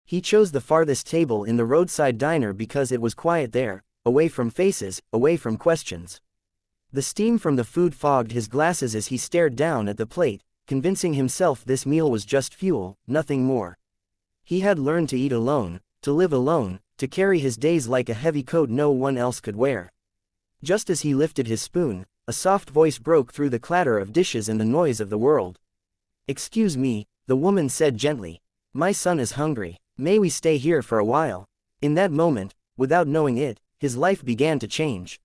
He chose the farthest table in the roadside diner because it was quiet there, away from faces, away from questions. The steam from the food fogged his glasses as he stared down at the plate, convincing himself this meal was just fuel, nothing more. He had learned to eat alone, to live alone, to carry his days like a heavy coat no one else could wear. Just as he lifted his spoon, a soft voice broke through the clatter of dishes and the noise of the world. "Excuse me," the woman said gently. "My son is hungry. May we stay here for a while?" In that moment, without knowing it, his life began to change.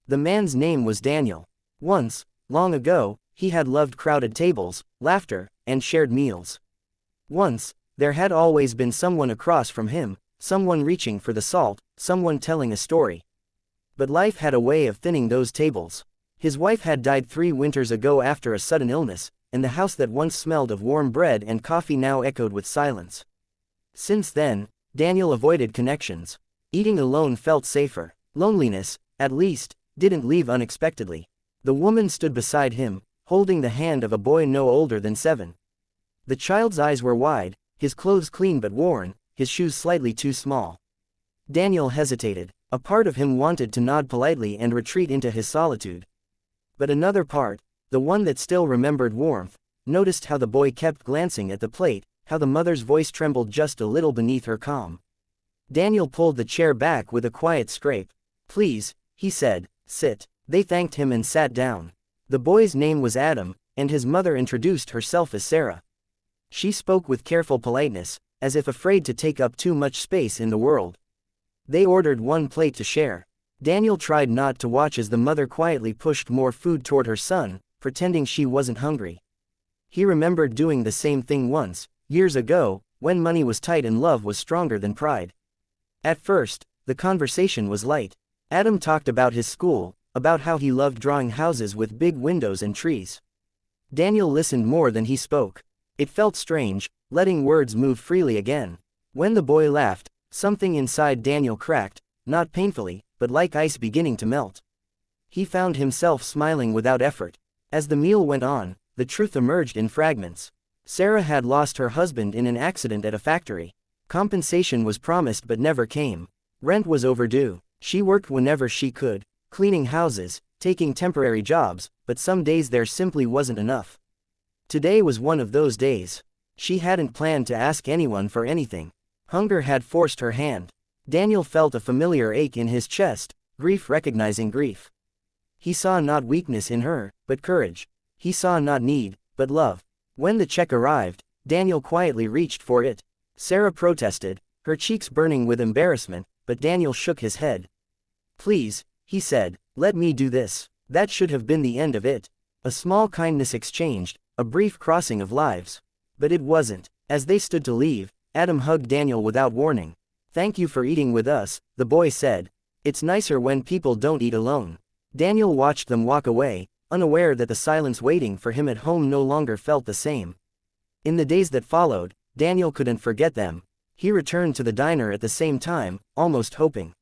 The man's name was Daniel. Once, long ago, he had loved crowded tables, laughter, and shared meals. Once, there had always been someone across from him, someone reaching for the salt, someone telling a story. But life had a way of thinning those tables. His wife had died 3 winters ago after a sudden illness, and the house that once smelled of warm bread and coffee now echoed with silence. Since then, Daniel avoided connections. Eating alone felt safer. Loneliness, at least, didn't leave unexpectedly. The woman stood beside him, holding the hand of a boy no older than 7. The child's eyes were wide, his clothes clean but worn, his shoes slightly too small. Daniel hesitated. A part of him wanted to nod politely and retreat into his solitude. But another part, the one that still remembered warmth, noticed how the boy kept glancing at the plate, how the mother's voice trembled just a little beneath her calm. Daniel pulled the chair back with a quiet scrape. "Please," he said, "sit." They thanked him and sat down. The boy's name was Adam, and his mother introduced herself as Sarah. She spoke with careful politeness, as if afraid to take up too much space in the world. They ordered one plate to share. Daniel tried not to watch as the mother quietly pushed more food toward her son, pretending she wasn't hungry. He remembered doing the same thing once, years ago, when money was tight and love was stronger than pride. At first, the conversation was light. Adam talked about his school, about how he loved drawing houses with big windows and trees. Daniel listened more than he spoke. It felt strange, letting words move freely again. When the boy laughed, something inside Daniel cracked, not painfully, but like ice beginning to melt. He found himself smiling without effort. As the meal went on, the truth emerged in fragments. Sarah had lost her husband in an accident at a factory. Compensation was promised but never came. Rent was overdue. She worked whenever she could, cleaning houses, taking temporary jobs, but some days there simply wasn't enough. Today was one of those days. She hadn't planned to ask anyone for anything. Hunger had forced her hand. Daniel felt a familiar ache in his chest, grief recognizing grief. He saw not weakness in her, but courage. He saw not need, but love. When the check arrived, Daniel quietly reached for it. Sarah protested, her cheeks burning with embarrassment, but Daniel shook his head. "Please," he said, "let me do this." That should have been the end of it. A small kindness exchanged, a brief crossing of lives. But it wasn't. As they stood to leave, Adam hugged Daniel without warning. "Thank you for eating with us," the boy said. "It's nicer when people don't eat alone." Daniel watched them walk away, unaware that the silence waiting for him at home no longer felt the same. In the days that followed, Daniel couldn't forget them. He returned to the diner at the same time, almost hoping.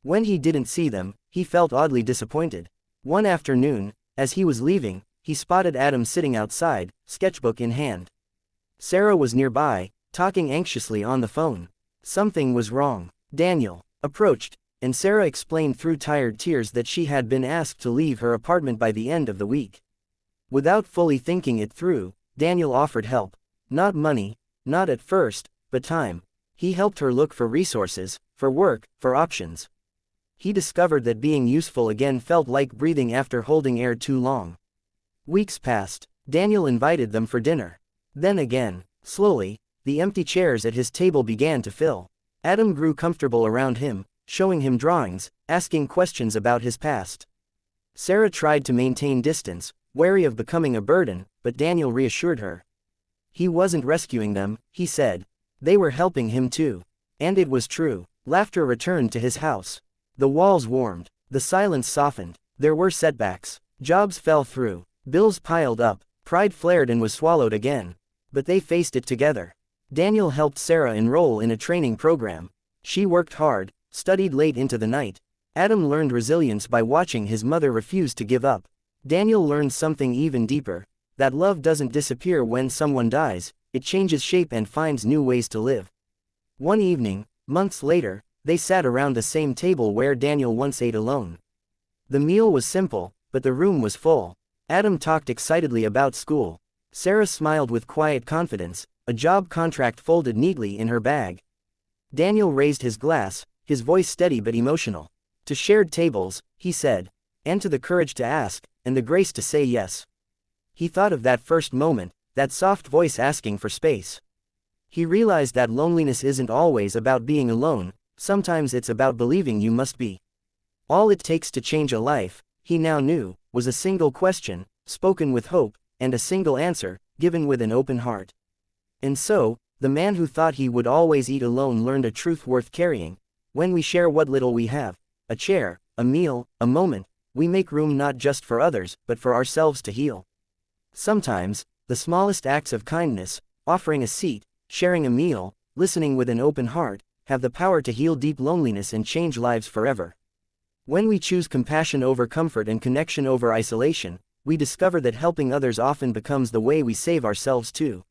When he didn't see them, he felt oddly disappointed. One afternoon, as he was leaving, he spotted Adam sitting outside, sketchbook in hand. Sarah was nearby, talking anxiously on the phone. Something was wrong. Daniel approached, and Sarah explained through tired tears that she had been asked to leave her apartment by the end of the week. Without fully thinking it through, Daniel offered help. Not money, not at first, but time. He helped her look for resources, for work, for options. He discovered that being useful again felt like breathing after holding air too long. Weeks passed. Daniel invited them for dinner. Then again, slowly, the empty chairs at his table began to fill. Adam grew comfortable around him, showing him drawings, asking questions about his past. Sarah tried to maintain distance, wary of becoming a burden, but Daniel reassured her. He wasn't rescuing them, he said. They were helping him too. And it was true. Laughter returned to his house. The walls warmed. The silence softened. There were setbacks. Jobs fell through. Bills piled up. Pride flared and was swallowed again. But they faced it together. Daniel helped Sarah enroll in a training program. She worked hard, studied late into the night. Adam learned resilience by watching his mother refuse to give up. Daniel learned something even deeper. That love doesn't disappear when someone dies, it changes shape and finds new ways to live. One evening, months later, they sat around the same table where Daniel once ate alone. The meal was simple, but the room was full. Adam talked excitedly about school. Sarah smiled with quiet confidence, a job contract folded neatly in her bag. Daniel raised his glass, his voice steady but emotional. To shared tables, he said, and to the courage to ask, and the grace to say yes. He thought of that first moment, that soft voice asking for space. He realized that loneliness isn't always about being alone, sometimes it's about believing you must be. All it takes to change a life, he now knew, was a single question, spoken with hope, and a single answer, given with an open heart. And so, the man who thought he would always eat alone learned a truth worth carrying. When we share what little we have, a chair, a meal, a moment, we make room not just for others, but for ourselves to heal. Sometimes, the smallest acts of kindness, offering a seat, sharing a meal, listening with an open heart, have the power to heal deep loneliness and change lives forever. When we choose compassion over comfort and connection over isolation, we discover that helping others often becomes the way we save ourselves too.